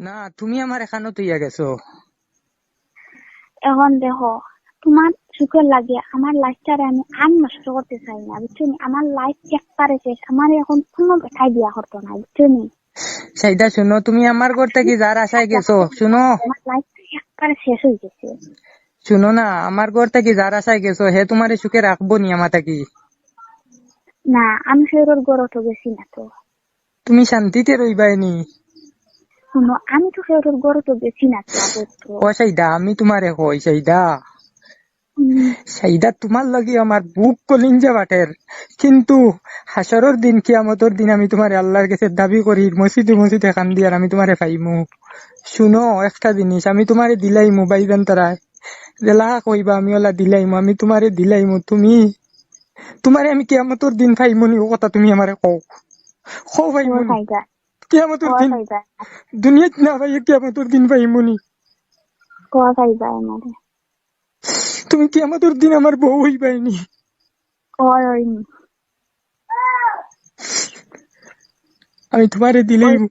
না তুমি আমার এখানে তুইয়া গেছো। এখন দেখো, তোমার সুখের লাগে আমার লাইফটারে আমি আর নষ্ট করতে চাই না, বুঝছো নি? আমার লাইফ একবারে শেষ, আমার এখন কোনো ব্যথায় বিয়া করতো না, বুঝছো নি? সেইটা শুনো, তুমি আমার ঘর থেকে যার আশায় গেছো, শুনো আমার লাইফ একবারে শেষ হয়ে গেছে। শুনো না, আমার ঘর থেকে যার আশায় গেছো হে তোমার সুখে রাখবো নি আমার থাকি। না, আমি সেরোর গড় তো গেছি না তো। তুমি শান্তিতে রইবাইনি। শুনো, আমি তো সেরোর গড় তো গেছি না তো আবদ্ধ। ও সাইদা, আমি তোমারে কই সাইদা, সাইদা তোমার লাগি আমার বুক কলিঞ্জা বাটের, কিন্তু হাসরের দিন কিয়ামতের দিন আমি তোমার আল্লাহর কাছে দাবি করি মসজিদে মসজিদে কান্দি আর আমি তোমারে পাইমু। শুনো একটা জিনিস, আমি তোমারে দিলাইমু বাইবেন তারায় জেলা কইবা আমি ওলা দিলাইমু, আমি তোমারে দিলাইমু, তুমি তোমারে আমি কিয়ামতের দিন পাইমু নি ও কথা তুমি আমারে কও, কও পাইমু নি কিয়ামতের দিন? দুনিয়াত না ভাই কিয়ামতের দিন পাইমু নি? তুমি কিয়ামতের দিন আমার বউ হইবাইনি। আমি তোমারে দিলাইমু,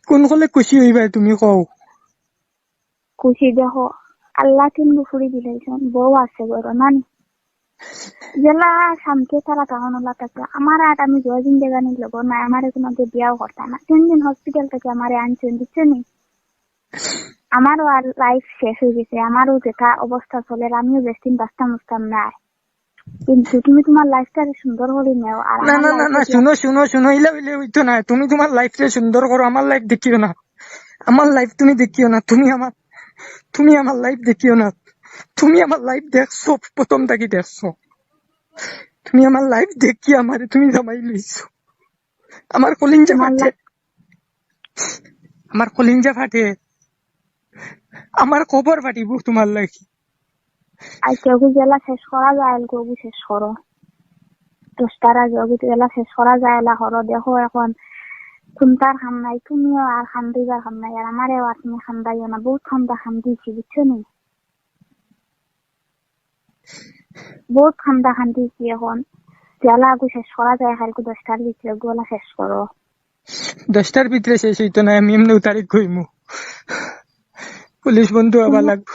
কোন হলে খুশি হইবা তুমি কও? খুশি দেখো, আল্লাহ তিন গুফুরি দিলাইছেন, বউ আছে গরো নানি জেলা শান্তি তারা তখন ওলা থাকে আমার। আর আমি জয়দিন দেগানির লোক না, আমার কোনো বিয়াও করতাম না। 3 দিন হসপিটাল থেকে আমার আনছেন, দিচ্ছে নি? আমারও আর লাইফ শেষ হয়ে গেছে, আমারও যেটা অবস্থা চলে, আমিও বেশদিন বাঁচতাম না। কিন্তু তুমি তোমার লাইফটা সুন্দর করে নেও। আর না আমার না না না, লাইফে শুনো শুনো শুনো, ইলা ইলে হইতো না। তুমি তোমার লাইফটা সুন্দর করো, আমার লাইফ দেখিও না। আমার লাইফ তুমি দেখিও না, তুমি আমার লাইফ দেখিও না। তুমি আমার লাইফ দেখছো, প্রথম থাকি দেখছো। তুমি আমার লাইফ দেখি আমারে তুমি জামাই লইছো। আমার কলিঞ্জা তোমার ফাটে, আমার কলিঞ্জা ফাটে, আমার কবর ফাটিব তোমার লাগি। আর কেউ জেলা শেষ করা যায়, কেউ শেষ করো 10টার আগে জেলা শেষ করা যায় এলা হরো। দেখো এখন কোনটার খাম নাই, তুমিও আর খান দিবার খাম নাই, আর আমারও আর তুমি খান্দাইও না। বহুত খাম দিয়েছি, বুঝছো নি? বহুত খাম দিয়েছি। এখন জেলা আগু শেষ করা যায়, কালকে 10টার ভিতরে গোলা শেষ করো। 10টার ভিতরে শেষ হইতো না, আমি এমনি তারিখ কইমু, পুলিশ বন্ধু আবার তুমি লাগবো।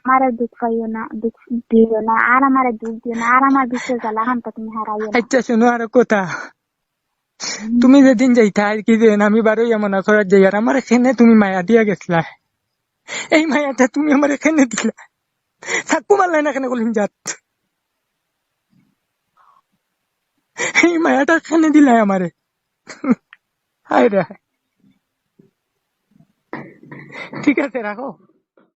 আমারে দুঃখ পাইও না, দুঃখ দিও না, আর আমারে দুঃখ দিও না, আর আমার বিশ্বের জ্বালা খানটা তুমি হারাইও না। আচ্ছা শুনো আর কথা, তুমি যেদিন যাইতা আর কি যেন আমি বারোই এমন করার যাই, আর আমার এখানে তুমি মায়া দিয়া গেছলা, এই মায়াটা তুমি আমার এখানে দিলা, থাকবো পারলাই না এখানে কলিম যাত, এই মায়াটা এখানে দিলাই আমারে। হায় রে, ঠিক আছে রাখো।